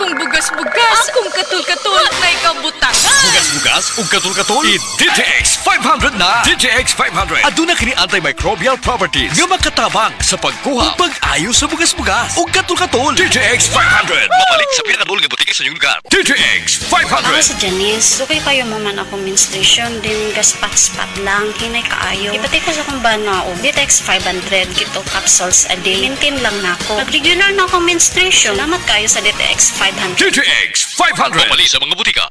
Akong bugas-bugas, akong katul-katul, na ikaw butang. Bugas-bugas ug katul-katul i-DTX 500 na. DTX 500 aduna kini antimicrobial properties nga makatabang sa pagkuha ug pag-ayo sa bugas-bugas ug katul-katul. DTX 500 mabalik sa pinakadulong nga butika sa inyong lugar. DTX Ako 500. si Janice, okay kayo mo man ako menstruation, din gaspat-spat lang, hinay kaayo. Ipati ko sa kung ba na o, Ditex 500, gito capsules a day. Maintain lang na ako. Pag-regular na ako menstruation, salamat kayo sa Ditex 500. DTX 500 mabalik sa mga butika.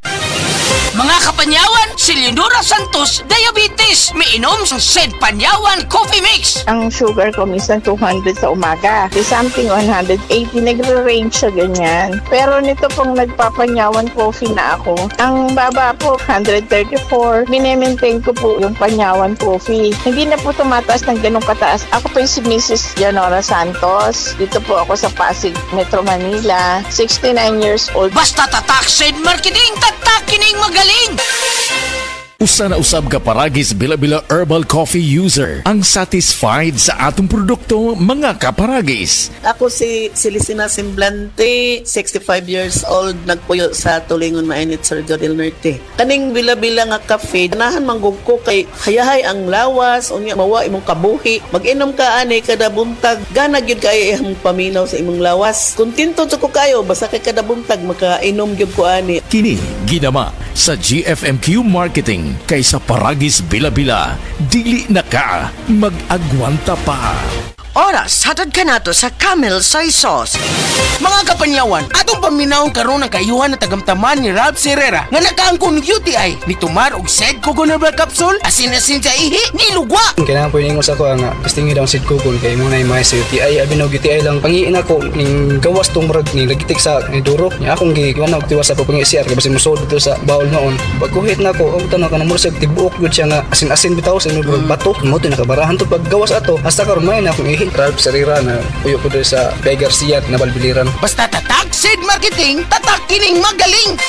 Mga kapanyawan, si Leonora Santos, diabetes. Miinom ng Sed Panyawan Coffee Mix. Ang sugar ko minsan 200 sa umaga. May something 180, nagre-range siya ganyan. Pero nito pong nagpapanyawan coffee na ako, ang baba po 134. Minemaintain ko po yung panyawan coffee. Hindi na po tumataas ng ganong kataas. Ako po yung si Mrs. Leonora Santos. Dito po ako sa Pasig, Metro Manila. 69 years old. Basta tatak Sed Marketing, tatak kining magaling. Usa na usab ka paragis bila-bila herbal coffee user ang satisfied sa atong produkto, mga kaparagis. Ako si Celicina Semblante, 65 years old, nagpuyo sa Tulingon Mainit, Surigao del Norte. Kaning bila-bila nga kafe, ganahan manggug ko kay hayahay ang lawas, unya mawa imong kabuhi. Mag-inom ka ani kada buntag, gana gyud kay imong paminaw sa imong lawas. Kontento jud ko kayo basta kay kada buntag makainom gyud ko ani. Kini ginama sa GFMQ Marketing kaysa paragis bila-bila, dili na ka mag-agwanta pa. Oras, hatad ka nato sa Camel Soy Sauce. Mga kapanyawan, atong paminaw karon ang kayuhan na tagamtaman ni Ralph Serrera nga nakaangkon ng UTI ni Tumar og Sed Coconut Capsule asin-asin sa ihi ni lugwa. Kailangan po yung sa ako nga gusto daw sid kukon kay muna yung mga sa UTI abinog UTI lang pangiin ako ning gawas tong murag ni lagitik sa ni duro nya akong giwan og tiwas ako pangi-CR kay basin musod dito sa bawl noon pagkuhit na ako og tanong kanang murag tibuok gud siya nga asin-asin bitaw sa inyong bato mo to nakabarahan to paggawas ato hasta karon may na akong ihi Ralph Serrera na uyo ko dito sa Bay Garcia na Balbiliran. Basta tatak Sed Marketing, tatak kining magaling.